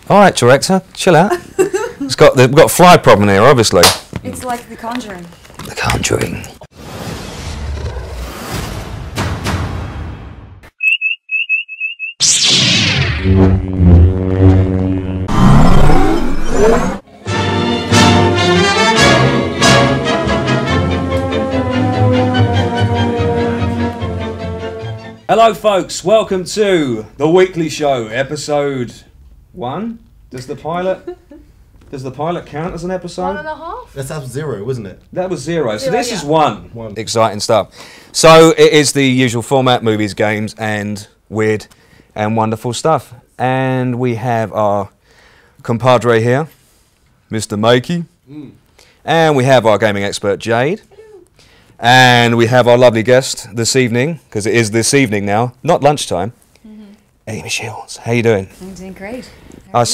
All right, director, chill out. We've got a fly problem here, obviously. It's like The Conjuring. The Conjuring. Hello folks, welcome to The Weekly Show, episode 1. Does the pilot count as an episode? 1.5? That's 0, wasn't it? That was 0. So 0, this yeah. is 1. Exciting stuff. So it is the usual format, movies, games, and weird and wonderful stuff. And we have our compadre here, Mr. Mikey. And we have our gaming expert, Jade. And we have our lovely guest this evening, because it is this evening now, not lunchtime, Amy Shiels. How you doing? I'm doing great. I'm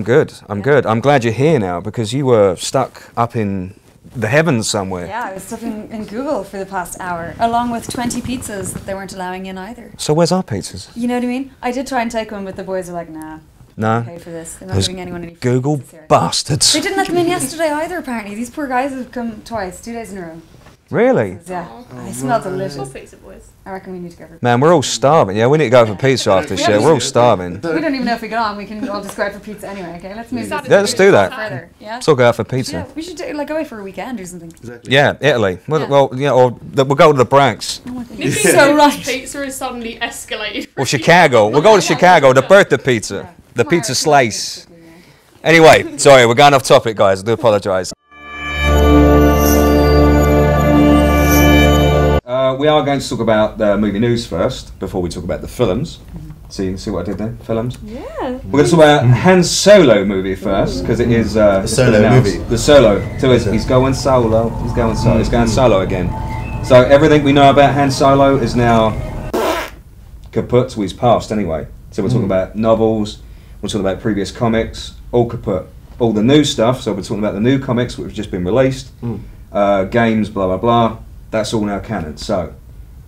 good. I'm good. I'm glad you're here now, because you were stuck up in the heavens somewhere. Yeah, I was stuck in Google for the past hour, along with 20 pizzas that they weren't allowing in either. So where's our pizzas? You know what I mean? I did try and take one, but the boys were like, nah, No. pay for this. They're not Those giving anyone any Google pizzas here. bastards. They didn't let them in yesterday either, apparently. These poor guys have come twice, 2 days in a row. Really? Yeah, they smell delicious. What pizza, boys? I reckon we need to go for Man, we're all starving. Yeah, we need to go for pizza after this shit. We're all starving. We don't even know if we get on. We can all just go out for pizza anyway, okay? Let's move this. Yeah, let's do that. Further, yeah? Let's all go out for Yeah, pizza. we should go away for a weekend or something. Exactly. Yeah, Italy. Yeah. We'll go to the Bronx. Oh my God. Nikki's So right. pizza has suddenly escalated. Or Chicago. We'll go to Chicago, the birthday pizza. The pizza slice. Anyway, sorry, we're going off topic, guys. I do apologise. We are going to talk about the movie news first, before we talk about the films. See what I did there? Films? Yeah. We're going to talk about Han Solo movie first, because it is the Solo movie. The Solo. So he's going solo. He's going solo. He's going solo again. So everything we know about Han Solo is now kaput. So he's passed anyway. So we're talking about novels. We're talking about previous comics. All kaput. All the new stuff. So we're talking about the new comics which have just been released. Games. Blah blah blah. That's all now canon. So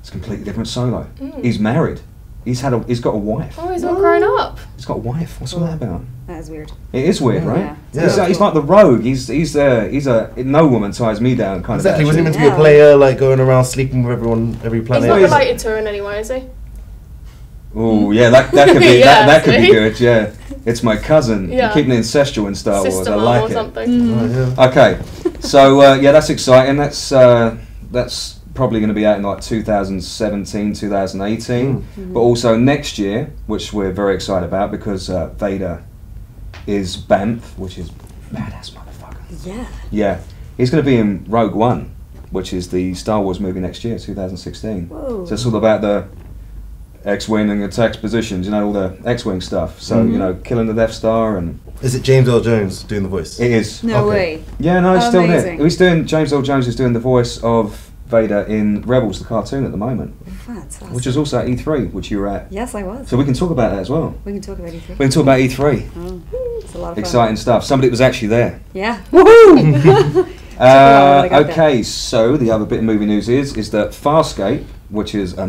it's a completely different Solo. He's married. He's got a wife. Oh, he's all grown up. He's got a wife. What's all that about? That is weird. It is weird, right? Yeah. He's like the rogue. He's a no woman ties me down kind Exactly. of. Wasn't he meant to be a player, like going around sleeping with everyone, every He's planet? not related to her in any way, is he? Oh yeah, that could be Yeah, that could be see? good. Yeah, it's my cousin. Yeah. You're keeping it incestual in Star Wars. Sister I mum like or it. something. Oh, yeah. Okay, so yeah, that's exciting. That's probably going to be out in like 2017, 2018, but also next year, which we're very excited about because Vader is Banff, which is badass motherfucker. Yeah. Yeah, he's going to be in Rogue One, which is the Star Wars movie next year, 2016. Whoa. So it's all about the X-wing and attack positions, you know, all the X-wing stuff. So you know, killing the Death Star and. Is it James Earl Jones doing the voice? It is. No Okay. way. Yeah, no, he's still there. Amazing. He's doing. James Earl Jones is doing the voice of Vader in Rebels, the cartoon at the moment, Fantastic. which is also at E3, which you were at. Yes, I was. So we can talk about that as well. We can talk about E3. We can talk about E3. Oh, it's a lot of fun. Exciting stuff. Somebody was actually there. Yeah. Okay, so the other bit of movie news is that Farscape, which is got a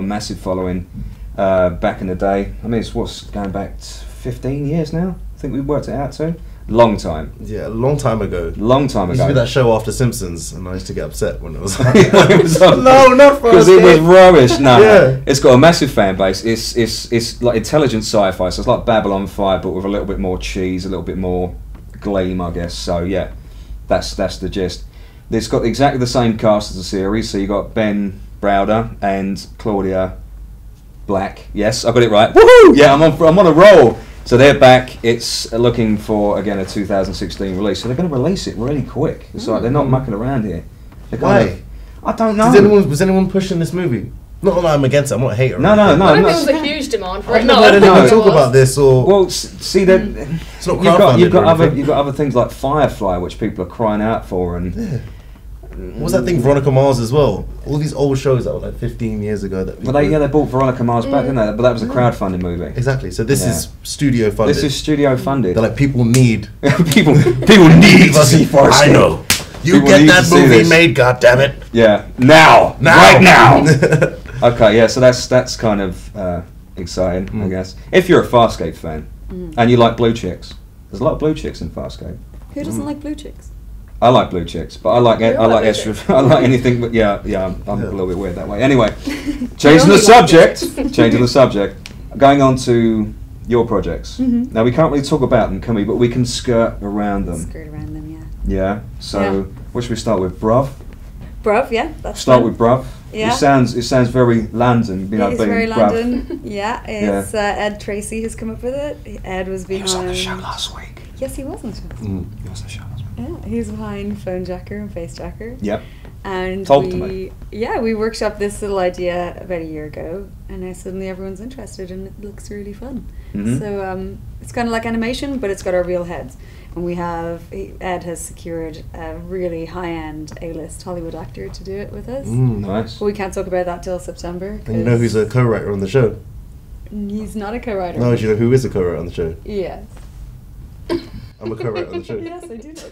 massive following back in the day. I mean, it's going back 15 years now. I think we worked it out too. Long time. Yeah, a long time ago. Long time Used to ago. be that show after Simpsons, and I used to get upset when it was No, not because it was rubbish. No, Yeah. it's got a massive fan base. It's like intelligent sci-fi, so it's like Babylon 5, but with a little bit more cheese, a little bit more gleam, I guess. So yeah, that's the gist. It's got exactly the same cast as the series. So you got Ben Browder and Claudia Black. Yes, I got it right. Woohoo! Yeah, I'm on a roll. So they're back. It's looking for, again, a 2016 release. So they're going to release it really quick. It's like they're not mucking around here. Why? I don't know. Was anyone pushing this movie? Not that I'm against it. I'm not a hater. No. I don't think there was a huge demand for I've it. never No, heard I don't anyone think talk there was. about this or. Well, see that It's not you've got crowdfunding. other things like Firefly, which people are crying out for, and Yeah. What was that thing, Veronica Mars as well? All these old shows that were like 15 years ago that people. well, they bought Veronica Mars back, didn't they? But that was a crowdfunding movie. Exactly. So this Yeah. is studio funded. This is studio funded. They're like, people need. people need to see Forrest I Gump. know. You People get need that to see movie this. made, goddammit. Yeah, now, right now. Okay, yeah. So that's kind of exciting, I guess. If you're a Farscape fan and you like blue chicks, there's a lot of blue chicks in Farscape. Who doesn't like blue chicks? I like blue chicks, but I like extra. I like anything, but yeah, I'm a little bit weird that way. Anyway, changing the subject. Going on to your projects. Now we can't really talk about them, can we? But we can skirt around them. Skirt around them, yeah. Yeah. So what should we start with? Bruv. Bruv, yeah. That's Start fun. with Bruv. Yeah. It sounds very London. You know, It's being very Bruv. London. Yeah. It's Ed Tracy who's come up with it. Ed was behind. He was on the show last week. Yes, he wasn't. He was on the show last week. Yeah, he was behind Phone Jacker and Face Jacker. Yep. And Talk to me. Yeah, we workshopped this little idea about a year ago, and now suddenly everyone's interested, and it looks really fun. So it's kind of like animation, but it's got our real heads. And Ed has secured a really high-end A-list Hollywood actor to do it with us. Nice. But we can't talk about that till September. And you know who's a co-writer on the show? He's not a co-writer. No, do you know who is a co-writer on the show? Yes. I'm a co-writer on the show. Yes, I do know.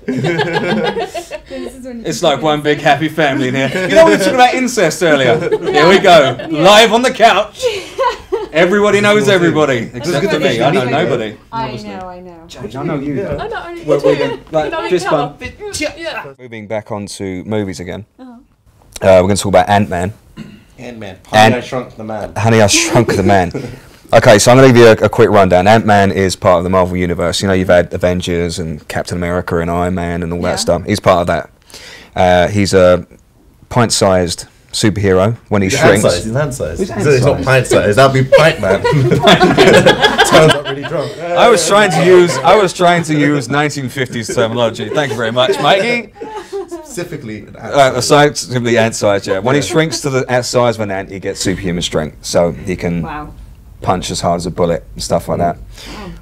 It's like one big happy family in here. You know, we were talking about incest earlier. Here we go, live on the couch. Everybody knows everybody, except for me. I know nobody. I know. James, I know you. Yeah. Though. I know only We're two. moving, like, You know, fist come bump. up. Yeah. Moving back onto movies again. Uh-huh. We're going to talk about AntMan. AntMan. Ant- I Shrunk the Man. Honey, I Shrunk the Man. Okay, so I'm going to give you a quick rundown. AntMan is part of the Marvel Universe. You know, you've had Avengers and Captain America and Iron Man and all that stuff. He's part of that. He's a pint-sized superhero when he shrinks. He's hand-sized. He's He's not pint-sized. That'd be Pint Man. Sounds like really drunk. I was trying to use 1950s terminology. Thank you very much, Mikey. Specifically, Aside from the ant size, yeah. When he shrinks to the size of an ant, he gets superhuman strength, so he can punch as hard as a bullet and stuff like that.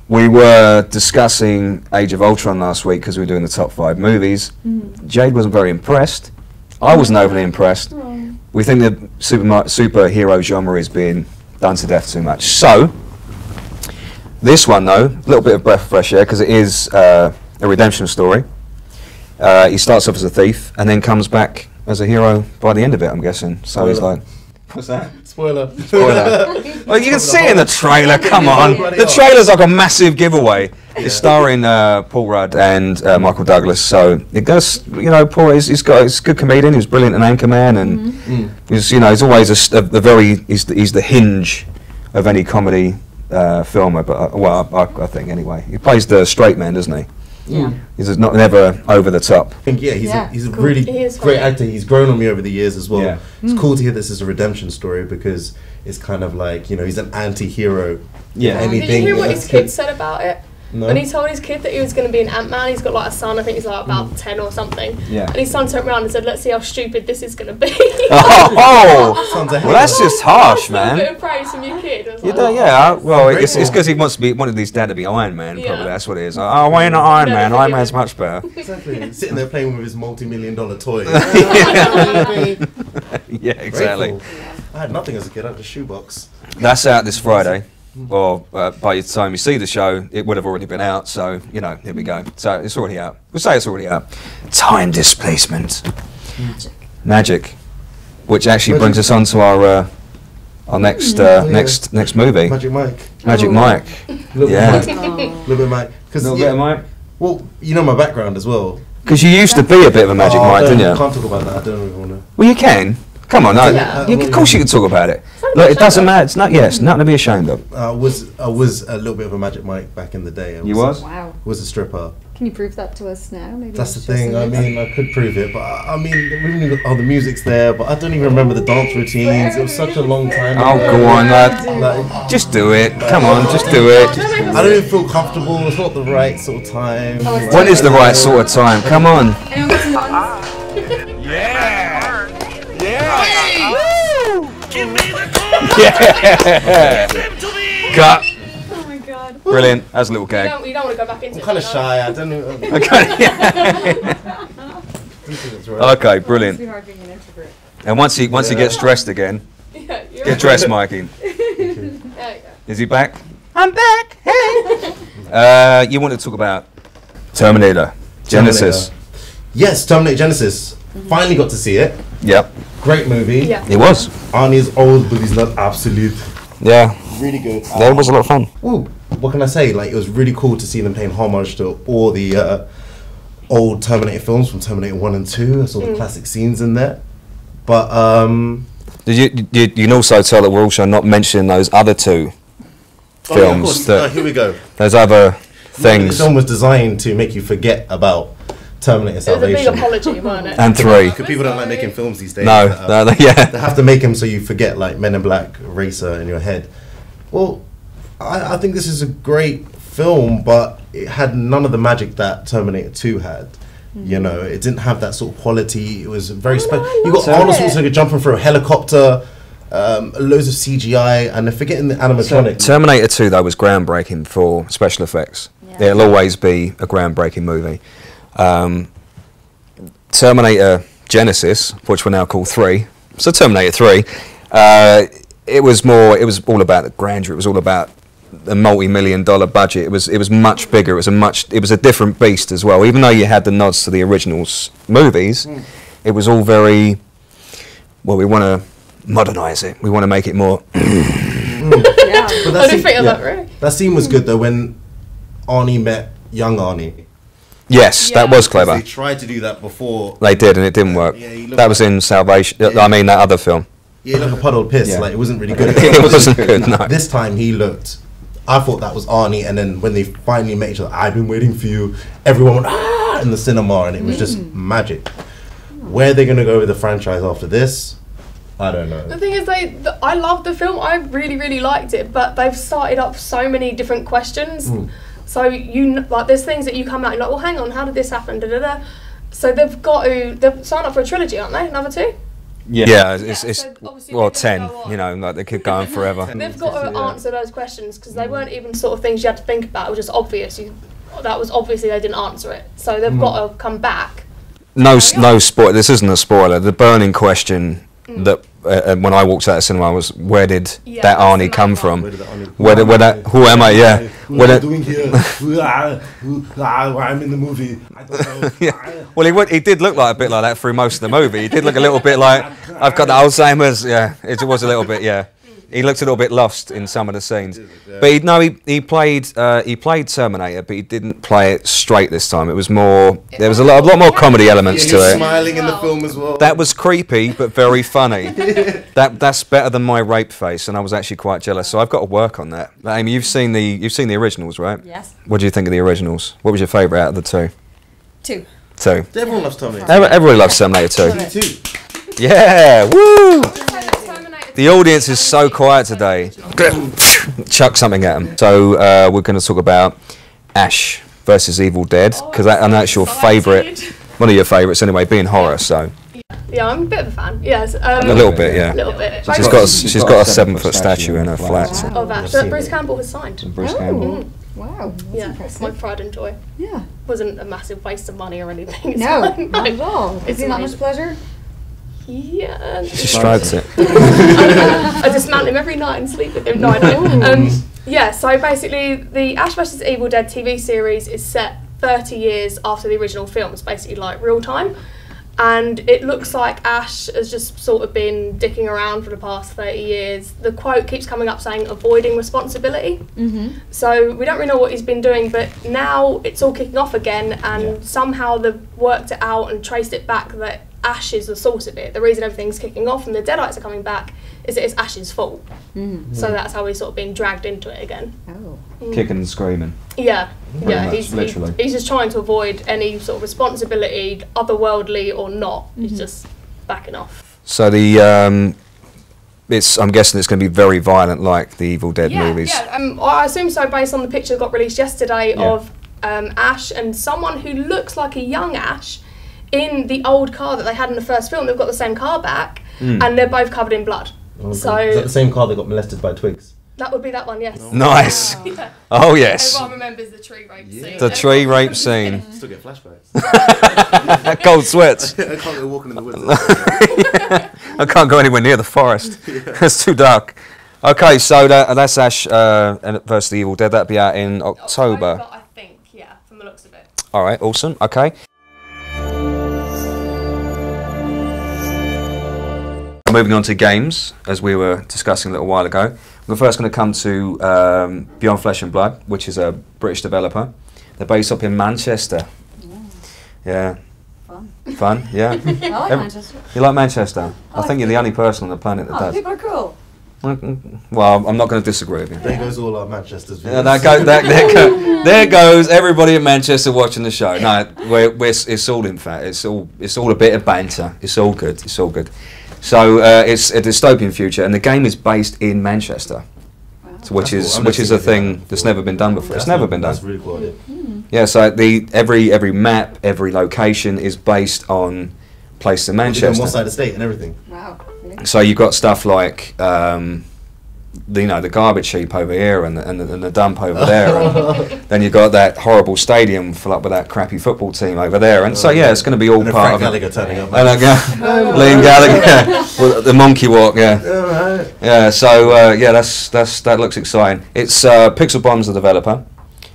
We were discussing Age of Ultron last week because we were doing the top 5 movies. Jade wasn't very impressed. I wasn't overly impressed. We think the superhero genre is being done to death too much. So, this one though, a little bit of breath of fresh air because it is a redemption story. He starts off as a thief and then comes back as a hero by the end of it, I'm guessing. So he's like, what's that? Spoiler. Well, you can see it in the trailer, come on. The trailer's like a massive giveaway. It's starring Paul Rudd and Michael Douglas, so it does, you know, Paul, he's a good comedian, he was brilliant in Anchorman, and he's, you know, he's always he's the hinge of any comedy filmer, but, I think anyway. He plays the straight man, doesn't he? Yeah. He's never over the top. I think, he's a cool. really He is great funny. actor. He's grown on me over the years as well. Yeah. It's cool to hear this is a redemption story because it's kind of like, you know, he's an anti-hero. Yeah. Did you Anything. hear what his kid said about it? No. When he told his kid that he was going to be an Ant-Man, he's got like a son, I think he's like about 10 or something. Yeah. And his son turned around and said, let's see how stupid this is going to be. Oh! Sounds Well, that's just harsh, That's a bit man. of praise from your kid. I was You like, know, oh. yeah, well, I'm it's grateful. because he wanted his dad to be Iron Man, probably, Yeah. that's what it is. Oh, why not Iron Never Man? forgive Iron Man's him. much better. Exactly. Sitting there playing with his multi-million-dollar toy. Yeah, exactly. Grateful. I had nothing as a kid. I had a shoebox. That's out this Friday. Or by the time you see the show, it would have already been out, so, you know, here we go. So it's already out. We'll say it's already out. Time displacement. Magic. Which actually brings us on to our next next movie. Magic Mike. Magic Mike. Little Yeah. Bit Mike. Little bit Mike. Little bit of Mike. Well, you know my background as well. Because you used to be a bit of a Magic Mike, didn't you? Can't talk about that. I don't even want to. Well, you can. Come on, no. Yeah. Of course you can talk about it. Look, it doesn't matter. It's not. Yeah, it's nothing to be ashamed of. I was a little bit of a Magic Mike back in the day. You was? Wow. Was a stripper. Can you prove that to us now? Maybe That's the show some thing. I videos? mean, I could prove it, but I mean, the music's there, but I don't even remember the dance routines. It was such a long time Oh, ago. go on, lad. Like, Just do it. Come on, just do it. I don't even feel comfortable. It's not the right sort of time. When is the right sort of time? Come on. Anyone got some buttons? Yeah. Cut. Oh my god. Brilliant. That's a little You gag. don't want to go back into I'm it. kind of no? shy. I don't know. Okay. Okay, Must brilliant. be hard being an introvert. And once he gets dressed again, Yeah, you're get dressed, Mikey. There you go. Is he back? I'm back. Hey. You want to talk about Terminator Genesis? Yes, Terminator Genesis. Finally got to see it. Yep. Great movie. Yeah. It was. Arnie's old, but he's not absolute. Yeah. Really good. Yeah, it was a lot of fun. Ooh, what can I say? Like, it was really cool to see them paying homage to all the old Terminator films from Terminator 1 and 2. I saw the classic scenes in there. But, You can also tell that we're also not mentioning those other two oh, yeah, of films. course. That Here we go. there's other The things. film was designed to make you forget about Terminator It was a big Salvation. apology, wasn't it? And 3. Because people don't like making films these days. No, yeah. They have to make them so you forget, like, Men in Black, Racer in your head. Well, I think this is a great film, but it had none of the magic that Terminator 2 had. You know, it didn't have that sort of quality. It was very special. You got Arnold Schwarzenegger jumping through a helicopter, loads of CGI, and they're forgetting the animatronic. Terminator 2 though was groundbreaking for special effects. Yeah. It'll always be a groundbreaking movie. Terminator Genesis, which we now call 3, so Terminator 3. It was all about the grandeur. It was all about a multi-million-dollar budget. It was much bigger. It was a different beast as well. Even though you had the nods to the originals movies, it was all very. Well, we want to modernise it. We want to make it more. But I didn't think of that, really. That scene was good though when Arnie met young Arnie. Yes, that was clever. They tried to do that before. They did, and it didn't work. Yeah, he looked That was like- in Salvation. Yeah. I mean, that other film. Yeah, like a puddle of piss. Yeah. Like, it wasn't really good. It wasn't good. No. This time he looked. I thought that was Arnie, and then when they finally met each other, I've been waiting for you. Everyone went ah in the cinema, and it was just magic. Where they're gonna go with the franchise after this, I don't know. The thing is, I loved the film. I really, really liked it, but they've started up so many different questions. So like, there's things that you come out and you're like, well, hang on, how did this happen? Da, da, da. So they've signed up for a trilogy, aren't they? Another 2. Yeah, it's so obviously well, they're 10. gonna go on. You know, like they could go on forever. They've got to answer those questions because they weren't even sort of things you had to think about. It was just obvious. That was obviously they didn't answer it. So they've got to come back. No spoiler. This isn't a spoiler. The burning question that when I walked out of the cinema was, where did that that's Arnie the come main from? one. Where Who am I? Yeah. What am I doing here? I'm in the movie. I don't know. Yeah. Well, he did look like a bit like that through most of the movie. He did look a little bit like, I've got the Alzheimer's. Yeah, it was a little bit. Yeah, he looked a little bit lost in some of the scenes. But he played Terminator, but he didn't play it straight this time. It was more. There was a lot more comedy elements He to was it. smiling in the film as well. That was creepy, but very funny. That's better than my rape face, and I was actually quite jealous. So I've got to work on that. Amy, you've seen the originals, right? Yes. What do you think of the originals? What was your favourite out of the 2? 2. 2. Everyone loves Terminator. Everybody loves Terminator 2. Love it. Yeah, woo! The audience is so quiet today. Chuck something at them. So we're going to talk about Ash versus Evil Dead, because I know that's your favourite, one of your favourites anyway, being horror. So Yeah, I'm a bit of a fan. Yes. a little bit, yeah. A little bit. She's got a 7-foot statue in her flat. Wow. Of Ash that Bruce Campbell has signed. Bruce Oh. Campbell. Wow. That's Yeah, it's impressive. my pride and joy. Yeah. Wasn't a massive waste of money or anything. It's No, fine. not at all. It's Is it not much amazing. pleasure? Yeah. She strikes it. I dismount him every night and sleep with him. No, I don't. Yeah, so basically the Ash vs Evil Dead TV series is set 30 years after the original film. It's basically like real time. And it looks like Ash has just sort of been dicking around for the past 30 years. The quote keeps coming up saying, avoiding responsibility. So we don't really know what he's been doing, but now it's all kicking off again, and somehow they've worked it out and traced it back that Ash is the source of it. The reason everything's kicking off and the Deadites are coming back is that it's Ash's fault. So that's how he's sort of being dragged into it again. Oh. Kicking and screaming. Yeah, yeah. much, literally. He's just trying to avoid any sort of responsibility, otherworldly or not. He's just backing off. So I'm guessing it's going to be very violent, like the Evil Dead movies. Yeah. I assume so, based on the picture that got released yesterday Yeah. of Ash and someone who looks like a young Ash in the old car that they had in the first film. They've got the same car back, and they're both covered in blood. Okay. So Is that the same car that got molested by twigs? that would be that one, yes. Nice. Yeah. Oh yes. Everyone remembers the tree rape scene. The tree rape scene. Still get flashbacks. Cold sweats. I can't go walking in the woods. I can't go anywhere near the forest. It's too dark. Okay, so that's Ash versus the Evil Dead. That'll be out in October. I think, yeah, from the looks of it. All right, awesome. Okay. moving on to games, as we were discussing a little while ago. We're first going to come to Beyond Flesh and Blood, which is a British developer. They're based up in Manchester. Yeah. Fun, yeah. I like Manchester. You like Manchester? I think you're the only person on the planet that does. People are cool. Well, I'm not going to disagree with you. There goes all our Manchester's Yeah, viewers. there goes everybody in Manchester watching the show. No, it's all in fact. It's all a bit of banter. It's all good. It's all good. So it's a dystopian future, and the game is based in Manchester, so which is a thing that's never been done before. It's never been done. That's really cool. Yeah. So every map, every location is based on place in Manchester. What side of the state and everything. Wow. Really? So you've got stuff like the garbage heap over here and the dump over there, and then you've got that horrible stadium full up with that crappy football team over there, and so yeah, it's going to be all and part Frank of Gallagher it. turning up. And Liam Gallagher, with the monkey walk, Alright. yeah. So that looks exciting. It's Pixel Bomb's the developer.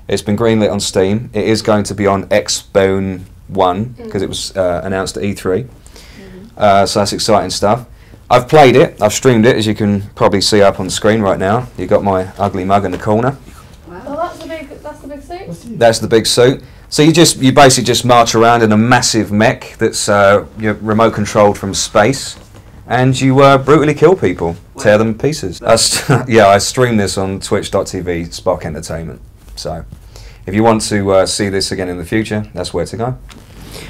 It's been greenlit on Steam. It is going to be on Xbone One because it was announced at E3. So that's exciting stuff. I've played it. I've streamed it, as you can probably see up on the screen right now. You've got my ugly mug in the corner. Wow. Oh, that's the big suit. That's the big suit. So you basically just march around in a massive mech that's you're remote controlled from space, and you brutally kill people, tear them to pieces. I stream this on twitch.tv Spark Entertainment. So if you want to see this again in the future, that's where to go.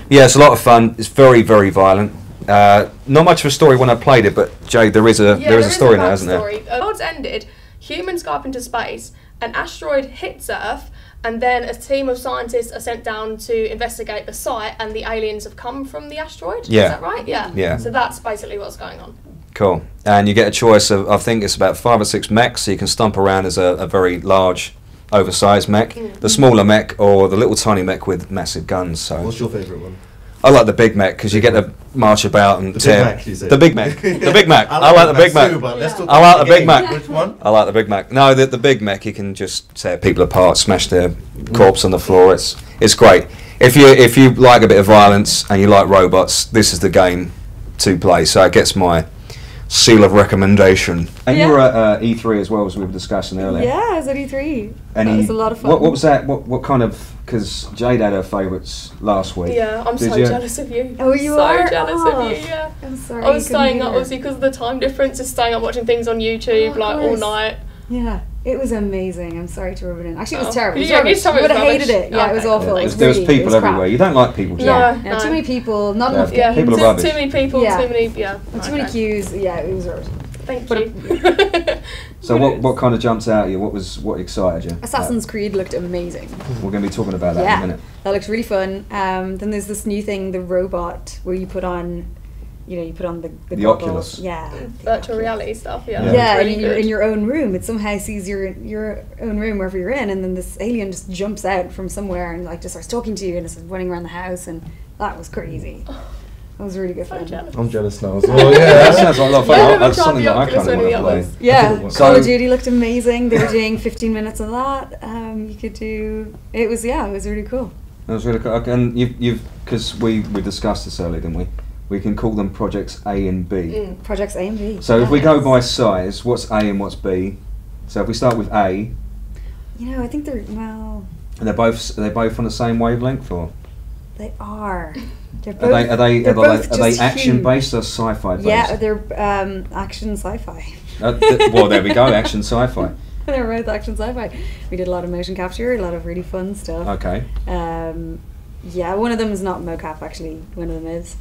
Yeah, it's a lot of fun. It's very, very violent. Not much of a story when I played it, but Jade, there is a story now, isn't there? The world's ended, humans go up into space, an asteroid hits Earth, and then a team of scientists are sent down to investigate the site, and the aliens have come from the asteroid. Yeah. Is that right? Yeah. Yeah. So that's basically what's going on. Cool. And you get a choice of, I think it's about 5 or 6 mechs, so you can stomp around as a very large, oversized mech, the smaller mech, or the little tiny mech with massive guns. So What's your favourite one? I like the big mech because you get to march about and The tear. Big Mac, you say? The big mech. The big mech. I like the big Mac mech. too, but let's talk I about like the big game. Mac. Which one? I like the big Mac. No, the big mech, you can just tear people apart, smash their corpse on the floor. It's great. If you like a bit of violence and you like robots, this is the game to play. So it gets my seal of recommendation. And you were at E3 as well, as we were discussing earlier. Yeah, I was at E3. That was a lot of fun. What was that? What kind of? Because Jade had her favourites last week. Yeah, I'm so jealous of you. Oh, you so are? jealous Oh, of you. Yeah. I'm sorry. I was you couldn't staying be up, there. obviously, because of the time difference, just staying up watching things on YouTube Of like all course. night. Yeah, it was amazing. I'm sorry to rub it in. Actually, it was Oh. terrible. It was Yeah, rubbish. you told me I would it have was hated rubbish. it. Yeah, it was Okay. awful. Yeah, It was there was really, people it was crap. everywhere. You don't like people, Jade. Yeah, No. too many people, not Yeah. enough Yeah, games. People are too, rubbish. too many people, Yeah. too many, yeah. Too many queues. Yeah, it was rubbish. Thank But you. So what kind of jumps out at you? What excited you? Assassin's Creed looked amazing. We're going to be talking about that in a Yeah, minute. that looks really fun. Then there's this new thing, the robot, where you put on, the The goggles. Oculus. Yeah. Virtual reality stuff, yeah. Yeah. Yeah, It's really and you're good. in your own room. It somehow sees your own room wherever you're in, and then this alien just jumps out from somewhere and like just starts talking to you and is running around the house, and that was crazy. That was really good So fun. jealous. I'm jealous now as well. That Yeah. sounds like a lot of fun. Yeah, That's tried something the that I Oculus kind of when want we to had play. one. Yeah, So- Call of Duty looked amazing. They were doing 15 minutes of that. You could do. It was really cool. That was really cool. And you've because we discussed this earlier, didn't we? We can call them projects A and B. Projects A and B. So if we go Yes. by size, what's A and what's B? So if we start with A, I think they're well. and are they both on the same wavelength, or They are. They're are they they're both are they just action huge. based or sci-fi based? Yeah, they're action sci-fi. Well, there we go, action sci-fi. They're both action sci-fi. We did a lot of motion capture, a lot of really fun stuff. Okay. Yeah, one of them is not mocap actually. One of them is,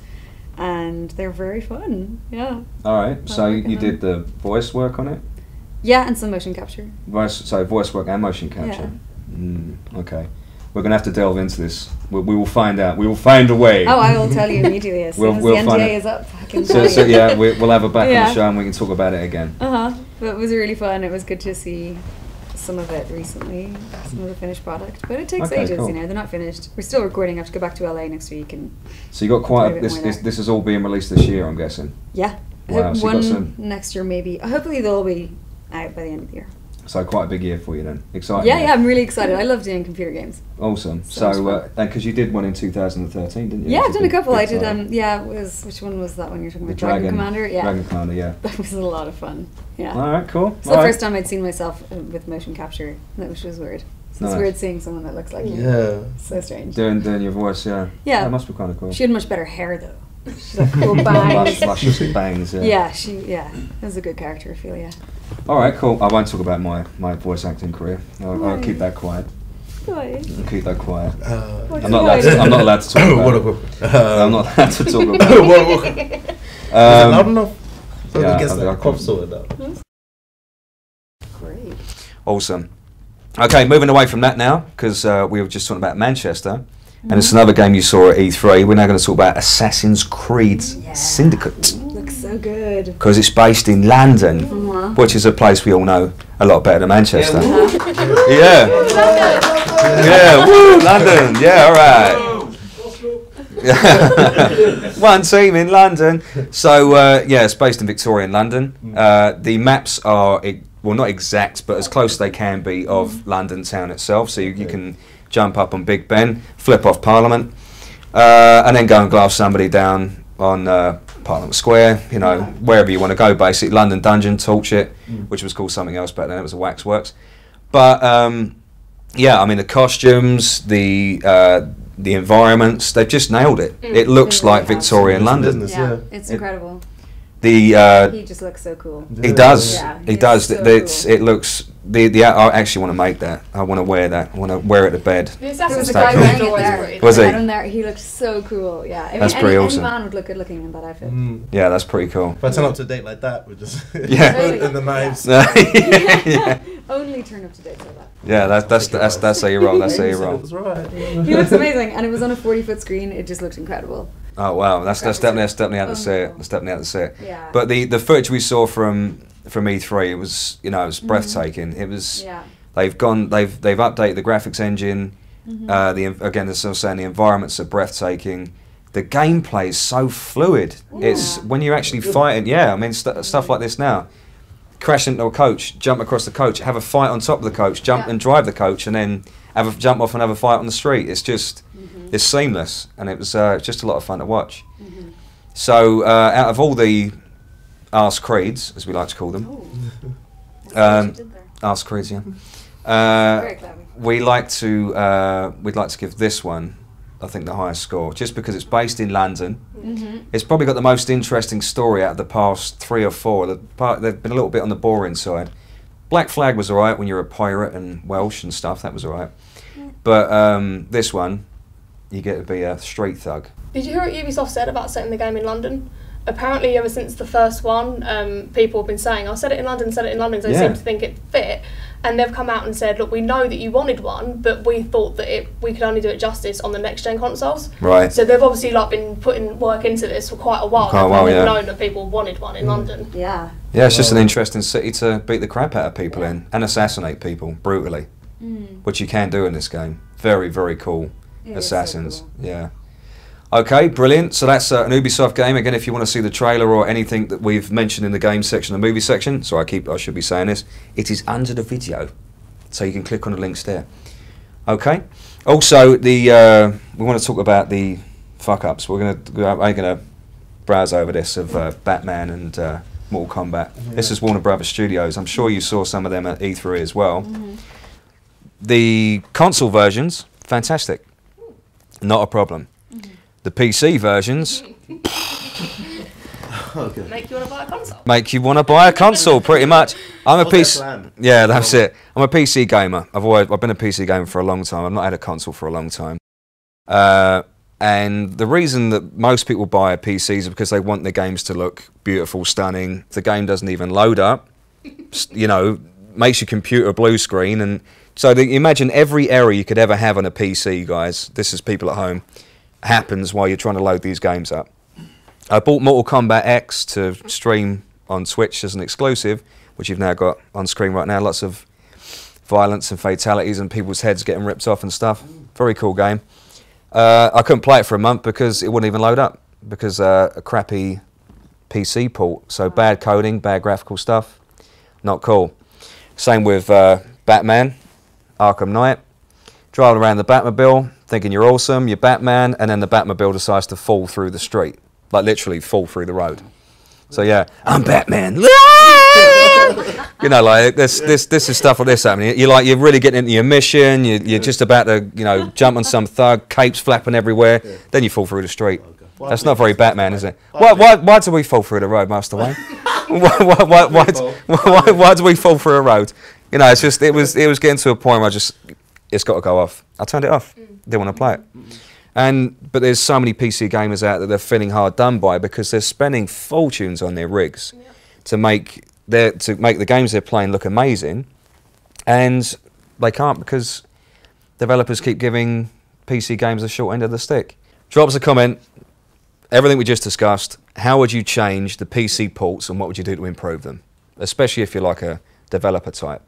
and they're very fun. Yeah. All right. So like you it. did the voice work on it. Yeah, and some motion capture. Voice work and motion capture. Okay. We're going to have to delve into this. We will find out. We will find a way. Oh, I will tell you immediately as soon as We'll the find NDA it. is up. I can tell So you. yeah, we'll have her back on Yeah. the show and we can talk about it again. But it was really fun. It was good to see some of it recently, some of the finished product. But it takes Okay, ages, cool. They're not finished. We're still recording. I have to go back to LA next week and So you got quite Quite a bit this. more This, there. this is all being released this year, I'm guessing. yeah. Wow, so you got One some- next year maybe. Hopefully they'll be out by the end of the year. So quite a big year for you then. Exciting. Yeah, I'm really excited. I love doing computer games. Awesome. So So, because you did one in 2013, didn't you? Yeah, It I've was done a big- couple. big I did, title. which one was that one you're talking The about? Dragon Commander? Yeah. Dragon Commander, yeah. That was a lot of fun. Yeah. All right, cool. It's the first time I'd seen myself with motion capture, which was weird. So Nice. it's weird seeing someone that looks like you. Yeah. So strange. Doing your voice, yeah. Yeah. That must be kind of cool. She had much better hair though. She's like cool bangs. Luscious bangs, yeah. Yeah, it was a good character, I feel, yeah. All right, cool. I won't talk about my voice acting career. I'll Why? keep that quiet. Why? I'll keep that quiet. What's I'm not allowed to. I'm not allowed to talk about it. I'm not allowed to talk about it. Is it loud enough? So yeah, I guess I that can- pop sorted out. Great. Awesome. Okay, moving away from that now, because we were just talking about Manchester, and it's another game you saw at E3. We're now going to talk about Assassin's Creed Syndicate, Looks so good. because it's based in London, Uh-huh. which is a place we all know a lot better than Manchester. Uh-huh. Yeah. Yeah, woo, London. Yeah, all right. One team in London. So, yeah, it's based in Victorian London. The maps are, well, not exact, but as close as they can be of London town itself. So you can jump up on Big Ben, flip off Parliament, and then go and glass somebody down on Parliament Square, you know, wherever you want to go, basically. London Dungeon, Torch It, which was called something else back then. It was a Waxworks. But, yeah, I mean, the costumes, the environments, they've just nailed it. It looks really like have. Victorian It's London. business. Yeah, Yeah. it's incredible. The He just looks so cool. he does, Yeah, he it's does. so It's, cool. it looks. I actually want to make that. I want to wear that. I want to wear it to bed. The There was Assassin's a That's guy cool. wearing it always there. great. Was he? I had him there. He looked so cool. Yeah, I mean, That's pretty awesome. Any man would look good looking in that outfit. Yeah, that's pretty cool. If I turn up to a date like that, with just Yeah. and the knives. yeah, Only turn up to date like that. yeah. That's how you roll. That's how you roll. That's right. He looks amazing, and it was on a 40-foot screen. It just looked incredible. Oh wow, that's definitely out to see it. That's definitely out to see it. Yeah. But the footage we saw from E3, it was it was breathtaking. It was. Yeah. They've updated the graphics engine. Again, as I was saying, the environments are breathtaking. The gameplay is so fluid. It's when you're actually fighting. Yeah, I mean stuff like this now. Crash into a coach, jump across the coach, have a fight on top of the coach, jump and drive the coach, and then jump off and have a fight on the street. It's just it's seamless, and it was just a lot of fun to watch. So out of all the arse creeds, as we like to call them, arse creeds, yeah. Very clever. We'd like to give this one, I think, the highest score, just because it's based in London. It's probably got the most interesting story out of the past 3 or 4. They've been a little bit on the boring side. Black Flag was alright when you're a pirate and Welsh and stuff. That was alright. But this one, you get to be a street thug. Did you hear what Ubisoft said about setting the game in London? Apparently, ever since the first one, people have been saying, "I'll set it in London, set it in London," so they seem to think it fit. And they've come out and said, "Look, we know that you wanted one, but we thought that we could only do it justice on the next gen consoles." Right. So they've obviously been putting work into this for quite a while. They've known that people wanted one in London. Yeah. Yeah, it's just an interesting city to beat the crap out of people in and assassinate people brutally, which you can do in this game. Very, very cool. It is Assassins. so cool. Yeah. Okay, brilliant. So that's an Ubisoft game. Again, if you want to see the trailer or anything that we've mentioned in the game section, the movie section, so I should be saying this, it is under the video, so you can click on the links there. Okay. Also, we want to talk about the fuck ups. I'm gonna browse over this of Batman and Mortal Kombat. This is Warner Brothers Studios. I'm sure you saw some of them at E3 as well. The console versions, fantastic, not a problem. The PC versions Make you want to buy a console. make you want to buy a console, pretty much. I'm a PC. Yeah, that's it. I'm a PC gamer. I've been a PC gamer for a long time. I've not had a console for a long time. And the reason that most people buy a PC is because they want their games to look beautiful, stunning. If the game doesn't even load up, makes your computer blue screen. And so imagine every error you could ever have on a PC, guys. This is people at home. Happens while you're trying to load these games up. I bought Mortal Kombat X to stream on Twitch as an exclusive, which you've now got on screen right now. Lots of violence and fatalities and people's heads getting ripped off and stuff. Very cool game. I couldn't play it for a month because it wouldn't even load up because a crappy PC port. So bad coding, bad graphical stuff. Not cool. Same with Batman, Arkham Knight. Driving around the Batmobile, thinking you're awesome, you're Batman, and then the Batmobile decides to fall through the street. Like literally fall through the road. So yeah, I'm Batman. You know, like this is stuff like this happening. You're really getting into your mission. You're just about to, you know, jump on some thug, capes flapping everywhere. Then you fall through the street. That's not very Batman, is it? Why do we fall through the road, Master Wayne? Why do we fall through a road? You know, it's just it was getting to a point where it's got to go off. I turned it off. Didn't want to play it. But there's so many PC gamers out there they're feeling hard done by because they're spending fortunes on their rigs to make the games they're playing look amazing, and they can't because developers keep giving PC games the short end of the stick. Drop us a comment. Everything we just discussed. How would you change the PC ports, and what would you do to improve them, especially if you're like a developer type?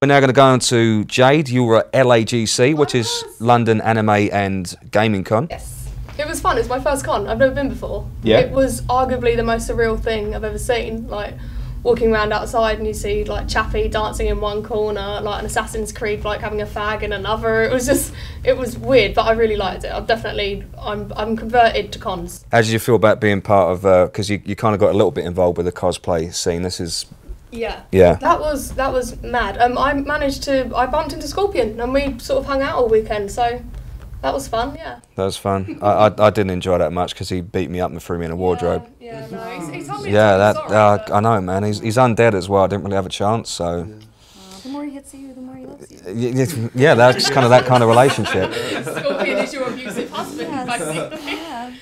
We're now going to go on to Jade. You were at LAGC, which is London Anime and Gaming Con. Yes. It was fun. It was my first con. I've never been before. Yeah. It was arguably the most surreal thing I've ever seen. Like, walking around outside and you see, like, Chappie dancing in one corner, like an Assassin's Creed, like, having a fag in another. It was weird, but I really liked it. I'm converted to cons. How did you feel about being part of, because you kind of got a little bit involved with the cosplay scene. This is... Yeah. Yeah. That was mad. I bumped into Scorpion and we sort of hung out all weekend, so that was fun, yeah. That was fun. I didn't enjoy that much because he beat me up and threw me in a wardrobe. Yeah, no, he told me I know, man. He's undead as well. I didn't really have a chance, so... The more he hits you, the more he loves you. Yeah, that's kind of that kind of relationship. Scorpion is your abusive husband, basically. Yeah.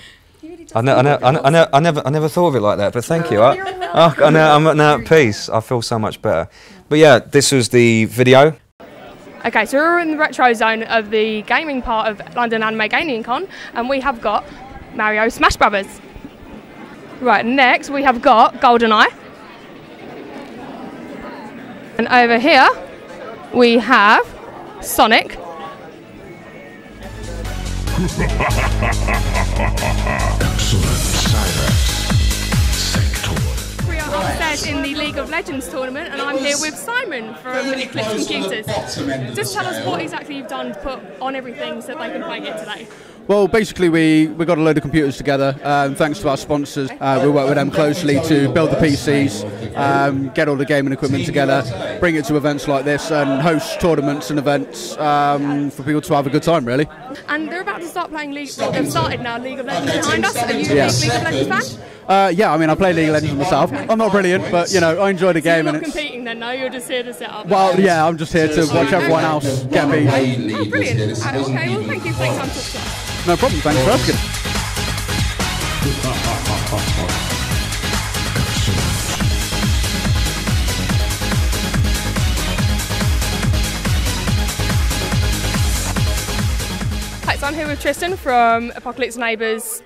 He really does. I never thought of it like that, but thank you. I'm now at peace. I feel so much better. But yeah, this was the video. Okay, so we're in the retro zone of the gaming part of London Anime Gaming Con, and we have got Mario Smash Brothers. Right, next we have got GoldenEye. And over here we have Sonic. We are upstairs in the League of Legends tournament, and I'm here with Simon from Eclipse Computers. Just tell us what exactly you've done to put on everything so that they can play it today. Well, basically we got a load of computers together, thanks to our sponsors. We work with them closely to build the PCs, get all the gaming equipment together, bring it to events like this and host tournaments and events for people to have a good time, really. And they're about to start playing League, they've started now, League of Legends behind us. Are you a big League of Legends fan? Yeah, I mean, I play League of Legends myself. I'm not brilliant, but, you know, I enjoy the game. You're not competing then, no? You're just here to set up? Well, yeah, I'm just here to watch everyone else get beat. Oh, brilliant. Okay, well, thank you for taking time to talk to us. No problem, thanks for asking. Hi, so I'm here with Tristan from Apocalypse Neighbours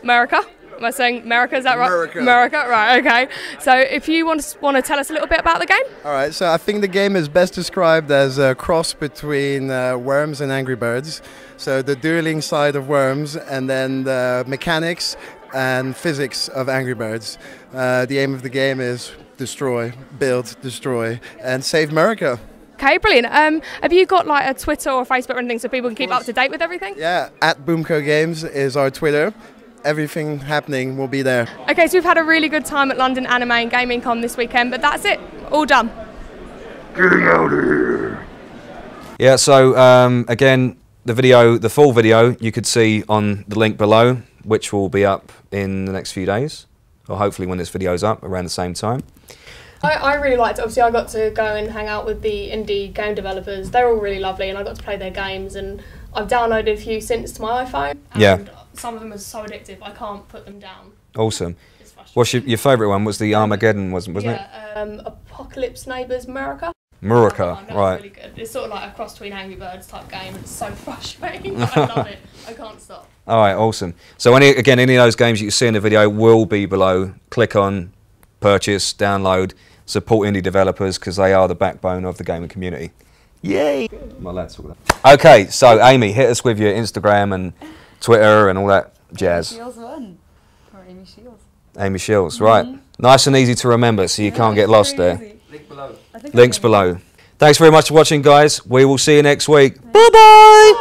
America. Am I saying America? Is that right? America, right, okay. So if you want to tell us a little bit about the game? All right, so I think the game is best described as a cross between Worms and Angry Birds. So the dueling side of Worms and then the mechanics and physics of Angry Birds. The aim of the game is destroy, build, destroy, and save America. Okay, brilliant. Have you got like a Twitter or Facebook or anything so people can keep up to date with everything? Yeah, at Boomco Games is our Twitter. Everything happening will be there. Okay, so we've had a really good time at London Anime and Gaming Con this weekend, but that's it. All done. Getting out of here. Yeah, so again, the full video you could see on the link below, which will be up in the next few days, or hopefully when this video's up around the same time. I really liked it. Obviously, I got to go and hang out with the indie game developers. They're all really lovely, and I got to play their games, and I've downloaded a few since to my iPhone. And yeah. Some of them are so addictive, I can't put them down. Awesome. What's your favourite one? Was the Armageddon, wasn't it? Yeah, Apocalypse Neighbours America. America, right. Really good. It's sort of like a cross between Angry Birds type game. It's so frustrating, but I love it. I can't stop. All right, awesome. So any of those games you see in the video will be below. Click on, purchase, download, support indie developers because they are the backbone of the gaming community. Yay! My lads talk that. Okay, so Amy, hit us with your Instagram and Twitter and all that jazz. Shiels won. Or Amy Shiels. Amy Shiels, right. Nice and easy to remember, so you can't get lost there. Link below. Links below. Thanks very much for watching, guys. We will see you next week. Bye-bye.